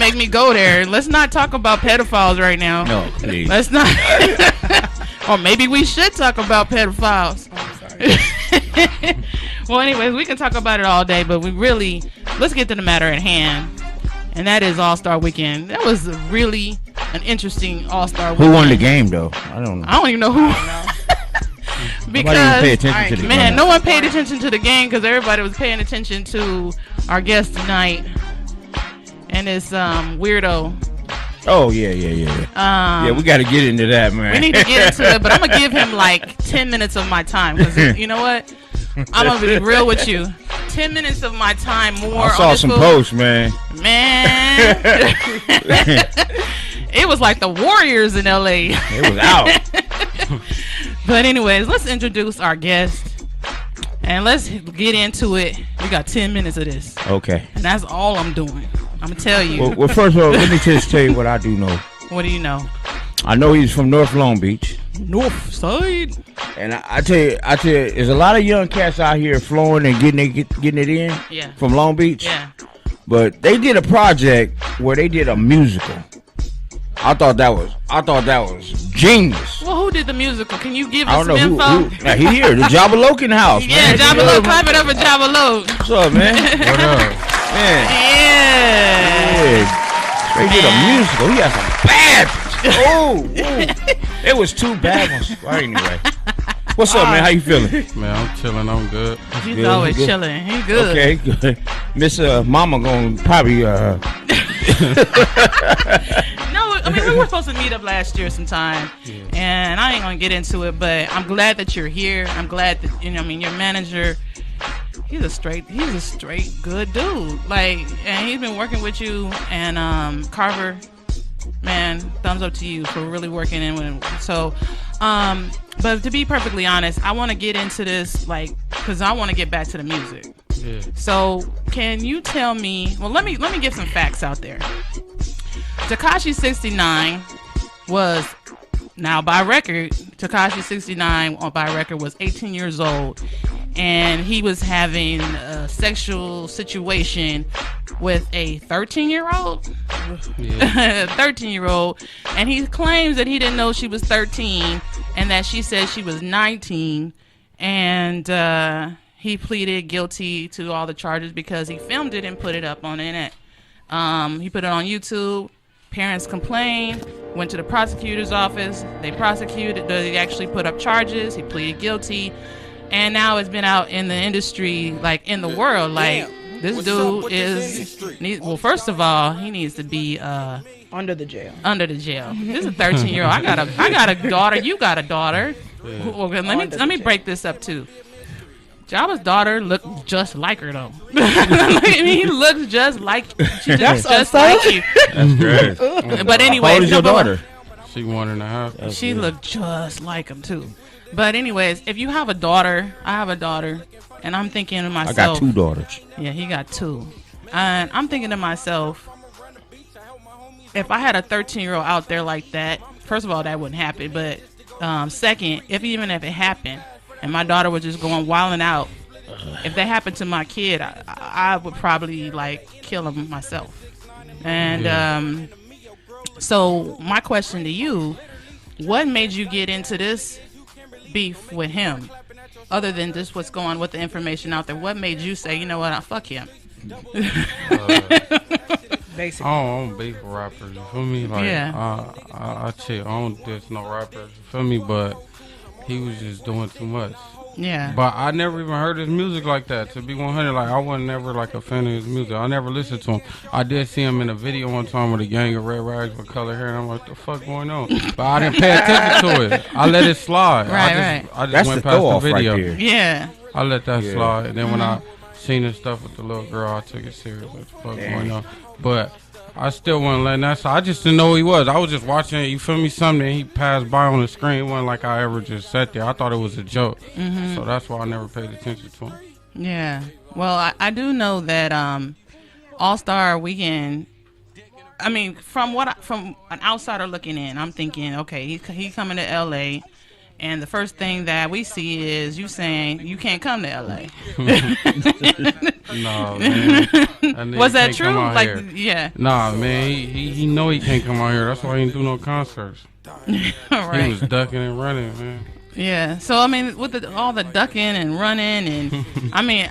make me go there. Let's not talk about pedophiles right now. No, please. Let's not. Or maybe we should talk about pedophiles. Sorry. Well, anyways, we can talk about it all day, but let's get to the matter at hand. And that is All-Star Weekend. That was really an interesting All-Star Weekend. Who won the game, though? I don't know. I don't even know who. Because nobody even paid attention to the game. No one paid attention to the game because everybody was paying attention to our guest tonight and this weirdo. Oh, yeah. Yeah, we got to get into that, man. We need to get into it, but I'm going to give him like 10 minutes of my time because you know what? I'm going to be real with you. 10 minutes of my time more. I saw some posts, man. Man. It was like the Warriors in LA. It was out. But anyways, let's introduce our guest. And let's get into it. We got 10 minutes of this. Okay. And that's all I'm doing. I'm going to tell you. Well, first of all, let me just tell you what I do know. What do you know? I know he's from North Long Beach. North Side. And I tell you, there's a lot of young cats out here flowing and getting it in. Yeah. From Long Beach. Yeah. But they did a project where they did a musical. I thought that was genius. Well, who did the musical? Can you give I us don't some know info? who. Now, he here, the Jooba Loke in the house. Yeah, Jooba Loke. Clap it up for Jooba Loke. What's up, man? What up? Man. Yeah. They did a musical. He had some bad. It was two bad ones. Well, anyway. What's up, man? How you feeling? Man, I'm chilling. I'm good. He's Good, always good. chilling. He good. Okay, good. Miss Mama gonna probably No, I mean, we were supposed to meet up last year sometime, and I ain't gonna get into it, but I'm glad that you're here. I'm glad that, your manager, he's a straight good dude. Like, and he's been working with you, and Carver, man, thumbs up to you for really working in with him. So, but to be perfectly honest, I want to get into this, like, because I want to get back to the music. Yeah. So, can you tell me? Well, let me get some facts out there. Tekashi69 was, now by record, Tekashi69 by record was 18 years old, and he was having a sexual situation with a 13-year-old. Yeah. 13-year-old, and he claims that he didn't know she was 13, and that she said she was 19, and he pleaded guilty to all the charges because he filmed it and put it up on the internet. He put it on YouTube. Parents complained, went to the prosecutor's office. They prosecuted. They actually put up charges. He pleaded guilty, and now it's been out in the industry, like in the world, like this dude is. Well, first of all, he needs to be Under the jail. This is a 13-year-old. I got a daughter. You got a daughter. Yeah. Okay, let me break this up too. Jabba's daughter looked just like her though. He looks just like just like you. That's great. But anyway, How old is your daughter? She 1.5. She looked just like him too. But anyways, if you have a daughter, I have a daughter, and I'm thinking to myself, I got two daughters. Yeah, he got two, and I'm thinking to myself, if I had a 13-year-old out there like that, first of all, that wouldn't happen. But second, if it happened, and my daughter was just going wilding out, if that happened to my kid, I would probably like kill him myself. And so my question to you, what made you get into this beef with him, other than just what's going on with the information out there? What made you say, you know what, I'll fuck him? Basically. I don't beef with rappers, you feel me? Like, Yeah. I chill. I don't diss no rappers, you feel me? But he was just doing too much. Yeah. But I never even heard his music like that. To be 100, like, I wasn't never like a fan of his music. I never listened to him. I did see him in a video one time with a gang of red rags with color hair, and I'm like, what the fuck going on? But I didn't pay attention to it. I let it slide. Right. I just That's went the past throw the off right video. there. Yeah. I let that Yeah. slide, and then when I seen the stuff with the little girl, I took it serious. What the fuck going on? But I still wasn't letting that slide. I just didn't know who he was. I was just watching, you feel me, something, and he passed by on the screen. It wasn't like I ever just sat there. I thought it was a joke. So that's why I never paid attention to him. Yeah. Well, I do know that All-Star Weekend, I mean, from an outsider looking in, I'm thinking, okay, he coming to LA, and the first thing that we see is you saying you can't come to LA. No, man. Was that true? Like, here. yeah. Nah, man. He know he can't come out here. That's why he didn't do no concerts. Right. He was ducking and running, man. Yeah. So I mean, with all the ducking and running, and I mean,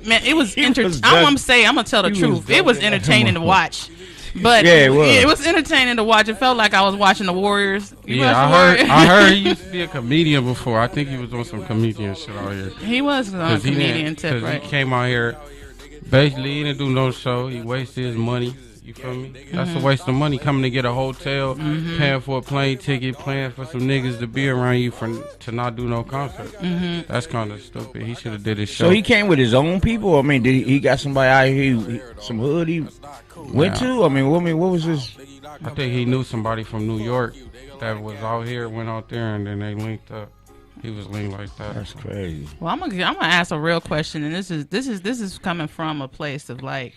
man, it was entertaining. I'm gonna tell the truth. It was entertaining to watch. But yeah, it was entertaining to watch. It felt like I was watching the Warriors. I heard he used to be a comedian before. I think he was doing some comedian shit out here. He was on a comedian tip, right? He came out here, basically he didn't do no show. He wasted his money. You feel me? That's a waste of money coming to get a hotel, paying for a plane ticket, paying for some niggas to be around you to not do no concert. That's kind of stupid. He should have did his show. So he came with his own people? I mean, did he got somebody out here, some hood he went to? I mean, what was his? I think he knew somebody from New York that was out here, went out there, and then they linked up. He was linked like that. That's crazy. Well, I'm gonna ask a real question, and this is coming from a place of like,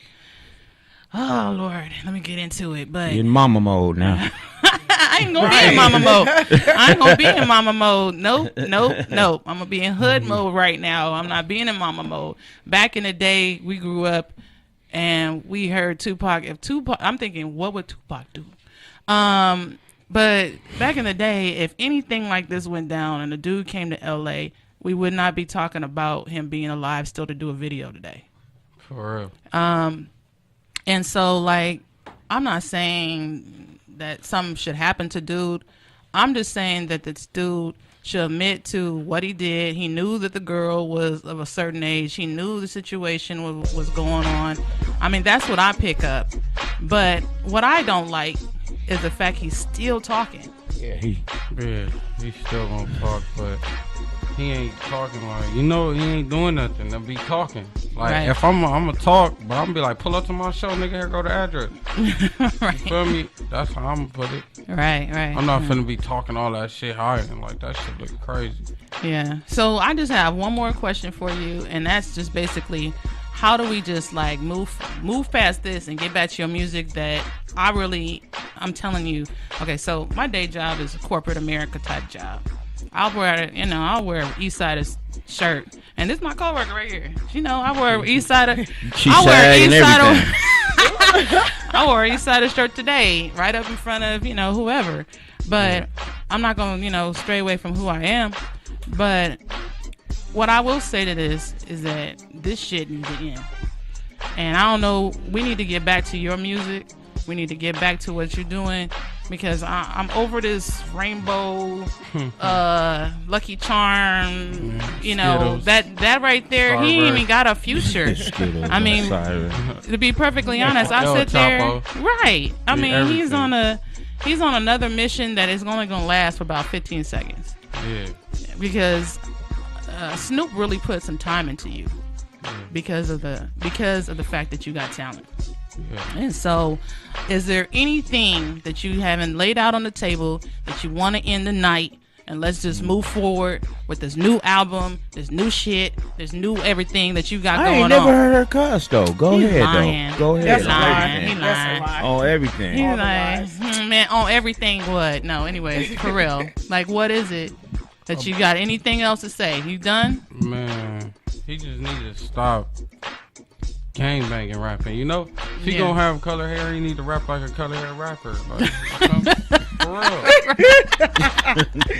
oh Lord, let me get into it. But you're in mama mode now. I ain't gonna be in mama mode. I ain't gonna be in mama mode. Nope. I'm gonna be in hood mode right now. I'm not being in mama mode. Back in the day, we grew up and we heard Tupac. I'm thinking, what would Tupac do? But back in the day, if anything like this went down and the dude came to LA, we would not be talking about him being alive still to do a video today. For real. And so, like, I'm not saying that something should happen to dude. I'm just saying that this dude should admit to what he did. He knew that the girl was of a certain age. He knew the situation was going on. I mean, that's what I pick up. But what I don't like is the fact he's still talking. Yeah, he's still gonna talk, but he ain't talking like, he ain't doing nothing to be talking. Like, right. If I'm gonna talk, but I'm gonna be like, pull up to my show, nigga, here go the address. Right. You feel me? That's how I'm gonna put it. Right. I'm not finna be talking all that shit high and like, that shit look crazy. Yeah. So I just have one more question for you, and that's just basically, how do we just like move past this and get back to your music that I'm telling you, okay, so my day job is a corporate America type job. I'll wear East Side shirt, and this is my coworker right here. I wear East Side. I wear East Side shirt today, right up in front of whoever. But I'm not gonna stray away from who I am. But what I will say to this is that this shit needs to end. And I don't know. We need to get back to your music. We need to get back to what you're doing, because I'm over this rainbow, Lucky Charm, that right there. He ain't even got a future. I mean, to be perfectly honest, I sit there. Right. I mean, he's on another mission that is only gonna last for about 15 seconds. Yeah. Because Snoop really put some time into you, because of the fact that you got talent. Yeah. And so, is there anything that you haven't laid out on the table that you want to end the night, and let's just move forward with this new album, this new shit, this new everything that you got going on? I ain't never heard her cuss though. Go ahead. Go ahead. That's lying. He lying. On everything. He's like, man, on everything. What? No. Anyways, for real. Like, what is it that you got? Anything else to say? You done? Man, he just needs to stop gang banging rapping. If he gonna have color hair, he need to rap like a color hair rapper. Like, for real.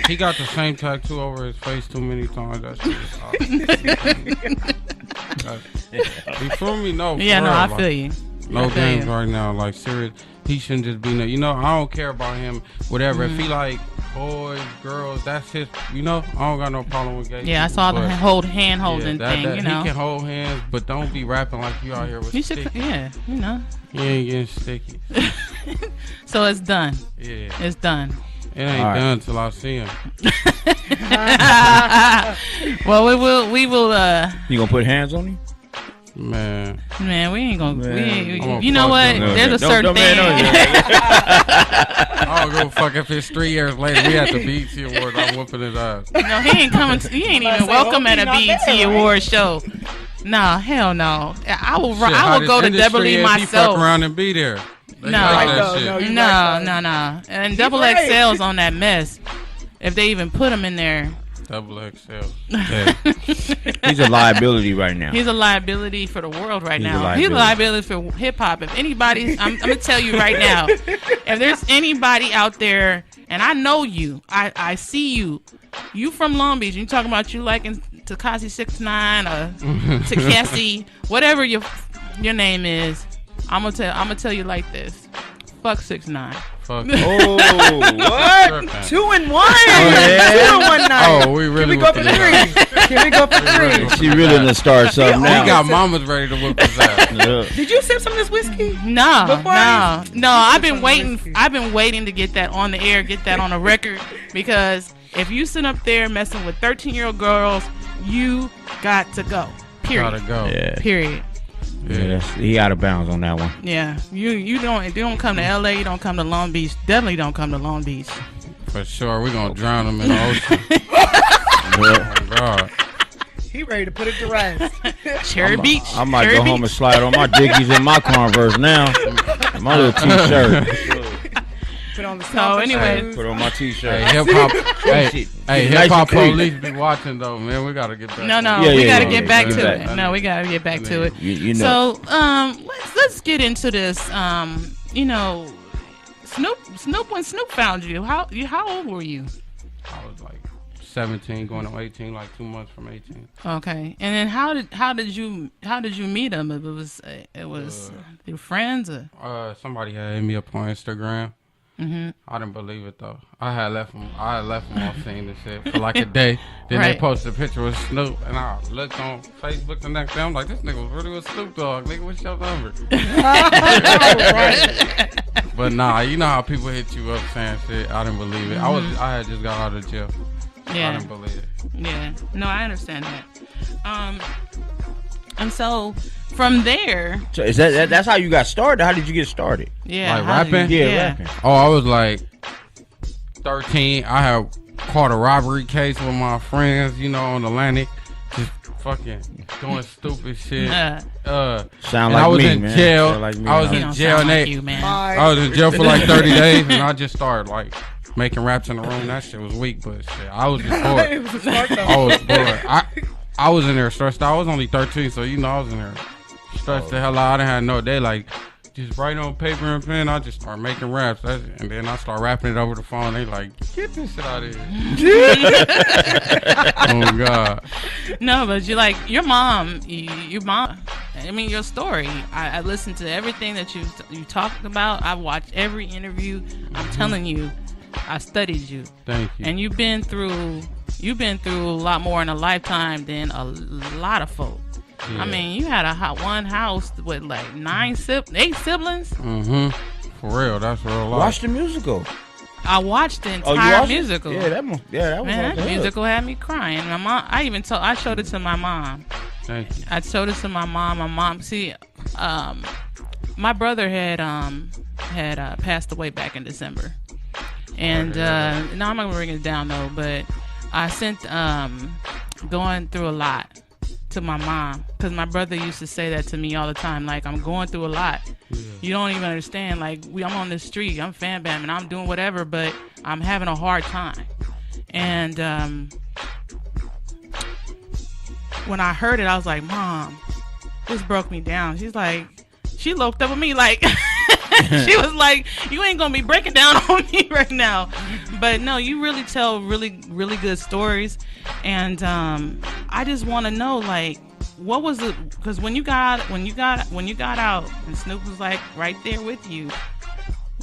He got the same tattoo over his face too many times. That shit is awesome. You feel me? No. Yeah, no, I feel you. No games right now. Like, serious. He shouldn't just be I don't care about him. Whatever. If he like boys, girls, that's his. I don't got no problem with gay. Yeah, people, I saw the hand holding thing. He can hold hands, but don't be rapping like you out here with sticky. Yeah, You ain't getting sticky. So it's done. Yeah, it's done. It ain't done till I see him. Well, we will. You gonna put hands on him? Man, we ain't gonna. You know what? There's a certain thing. I don't give a fuck if it's 3 years later. We at the BET Awards. I'm whooping his ass. No, he ain't coming. He ain't even welcome at a BET Awards show. Nah, hell no. I will go to Double E myself. He fuck around and be there. No. And Double XL's on that mess. if they even put him in there. Double XL. Yeah. He's a liability right now. He's a liability for the world right He's a now. He's a liability. liability for hip hop. If anybody, I'm gonna tell you right now, if there's anybody out there, and I know you, I see you, you from Long Beach, and you talking about you liking Tekashi69 or Tekashi, whatever your name is, I'm gonna tell you like this. Fuck 6ix9ine. Fuck. Oh, what? 2 and 1. yeah. 2 and 1 night. Oh, we really Can we go for 3? Can we go for 3? She really done start something We now. got mamas ready to whip us out. Yeah. Did you sip some of this whiskey? No. Before I've been some waiting. whiskey. I've been waiting to get that on the air, get that on the record, because if you sit up there messing with 13-year-old girls, you got to go. Period. Gotta go. Yeah. Period. Yeah, he out of bounds on that one. Yeah. You don't. If you don't come to LA, you don't come to Long Beach. Definitely don't come to Long Beach. For sure. We're going to drown them in the ocean. Yeah. Oh, my God. He ready to put it to rest. Cherry Beach. I might Cherry go Beach. home and slide on my Dickies and my Converse now. My little t-shirt. Put on the So anyway, Put on my t-shirt. Hey, hip hop. hey, Shit. hey, Nice hip hop and clean. police be watching though, man. We gotta get back. no, Yeah, we yeah, gotta yeah, get yeah, back get to back. it. No, we gotta get back to it. You know. So, let's get into this. You know, Snoop. When Snoop found you, how old were you? I was like 17, going on 18, like 2 months from 18. Okay, and then how did you meet him? It was your friends or? Somebody had hit me up on Instagram. Mm-hmm. I didn't believe it though. I had left him on scene and shit for like a day. Then Right. they posted a picture with Snoop, and I looked on Facebook the next day. I'm like, this nigga was really with Snoop Dogg. Nigga, what's your number? But nah, you know how people hit you up saying shit. I didn't believe it. I had just got out of jail. I Yeah, didn't believe it. yeah. No, I understand that. And so from there, So is that's how you got started? How did you get started? yeah, Like how did you- rapping? Yeah, rapping. Oh, I was like 13. I had caught a robbery case with my friends, you know, on Atlantic. Just fucking doing stupid shit. Sound And like I was me, in man. jail. Sound like me, I was He man. in don't jail sound and like they- you, man. I was in jail for like 30 days, and I just started like making raps in the room. That shit was weak, but shit, I was just It bored. was a smart I though. was bored. I was in there stressed out. I was only 13, so you know I was in there stressed the hell out. I didn't have no day. Like, just write on paper and pen. I just start making raps. And then I start rapping it over the phone. They like, get this shit out of here. Oh, God. No, but you like your mom. Your mom. I mean, your story. I listened to everything that you talked about. I watched every interview. I'm telling you, I studied you, Thank you. and you've been through a lot more in a lifetime than a lot of folk. Yeah. I mean, you had one house with like 8 siblings. Mm-hmm. For real. That's real life. Watch the musical. I watched the You entire watched it? musical. Yeah, that was Man, off that the hook. musical had me crying. My mom. I showed it to my mom. Thank you. I showed it to my mom. My mom, see, my brother had passed away back in December, and no, I'm not gonna bring it down though. But I sent going through a lot to my mom, because my brother used to say that to me all the time. Like, I'm going through a lot. Yeah. You don't even understand. Like, I'm on the street. I'm fan bam and I'm doing whatever, but I'm having a hard time. And when I heard it, I was like, Mom, this broke me down. She's like, she looked up at me like, she was like, you ain't gonna be breaking down on me right now. But no, you really tell really, really good stories. And I just want to know, like, what was it? Because when you got out, and Snoop was like right there with you.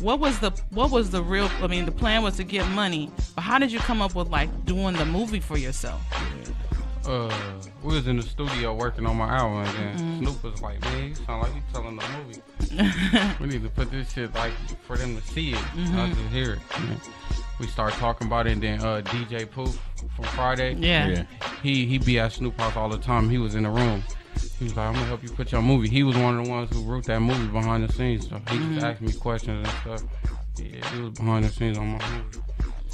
What was the real? I mean, the plan was to get money, but how did you come up with like doing the movie for yourself? We was in the studio working on my album, and then Snoop was like, man, you sound like you telling the movie. We need to put this shit like for them to see it, not just hear it. And we started talking about it, and then DJ Poof from Friday, Yeah. he be at Snoop House all the time. He was in the room. He was like, I'm gonna help you put your movie. He was one of the ones who wrote that movie behind the scenes. So he just asked me questions and stuff. Yeah, he was behind the scenes on my movie.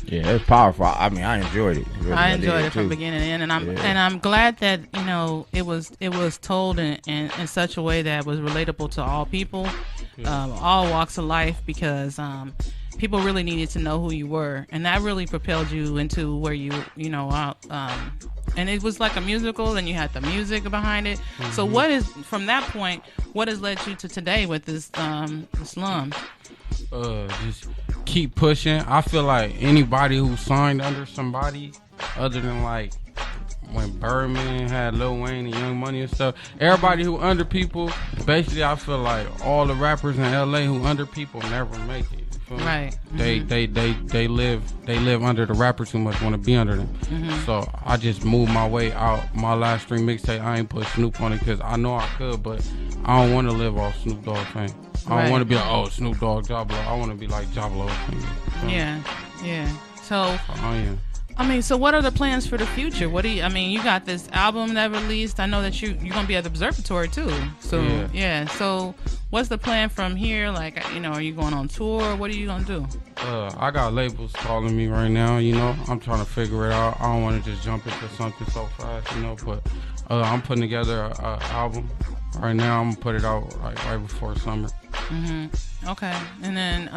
Yeah, it's powerful. I mean, I enjoyed it. Really, I enjoyed did, it from too. beginning to end, and Yeah. I'm glad that it was told in such a way that was relatable to all people, all walks of life, because people really needed to know who you were, and that really propelled you into where you know. And it was like a musical, and you had the music behind it. Mm-hmm. So what is from that point? What has led you to today with this slum? Just keep pushing. I feel like anybody who signed under somebody, other than like when Birdman had Lil Wayne and Young Money and stuff, everybody who under people, basically I feel like all the rappers in LA who under people never make it. Right. Mm-hmm. They live under the rappers who much want to be under them. Mm-hmm. So I just moved my way out. My last 3 mixtape, I ain't put Snoop on it because I know I could, but I don't want to live off Snoop Dogg fame. I don't want to be like, oh, Snoop Dogg, Jablo. I want to be like Jablo. Yeah. So so what are the plans for the future? What do you? I mean, you got this album that released. I know that you're gonna be at the Observatory too. So yeah. So what's the plan from here? Like, are you going on tour? What are you gonna do? I got labels calling me right now. I'm trying to figure it out. I don't want to just jump into something so fast. But I'm putting together an album right now. I'm gonna put it out right before summer. Mm-hmm. Okay, and then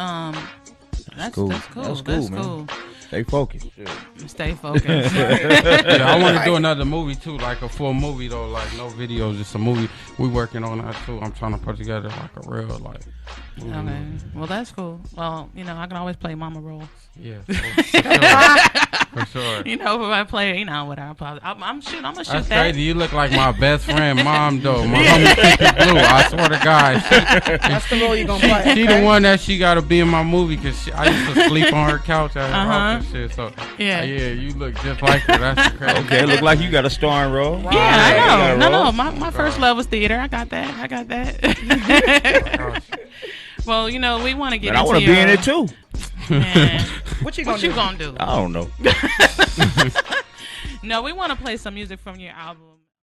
that's cool. That's cool. Stay focused. Stay focused. Yeah, I want to do another movie too, like a full movie though, like no videos, just a movie. We working on that too. I'm trying to put together like a real movie. Okay. Well, that's cool. Well, I can always play mama roles. Yeah. For sure. If I play, whatever. I'm gonna shoot That's that. crazy. You look like my best friend, mom, though. My homie Keep It Blue. I swear to God. That's the role you gonna play. She the one that she gotta be in my movie because I used to sleep on her couch at her house and shit. So yeah, you look just like her. That's crazy. Okay, it look like you got a starring role. Yeah, I know. No. My first love was theater. I got that. Well, we want to get. But I want to be in it too. Man. What you gonna do? I don't know. No, we want to play some music from your album.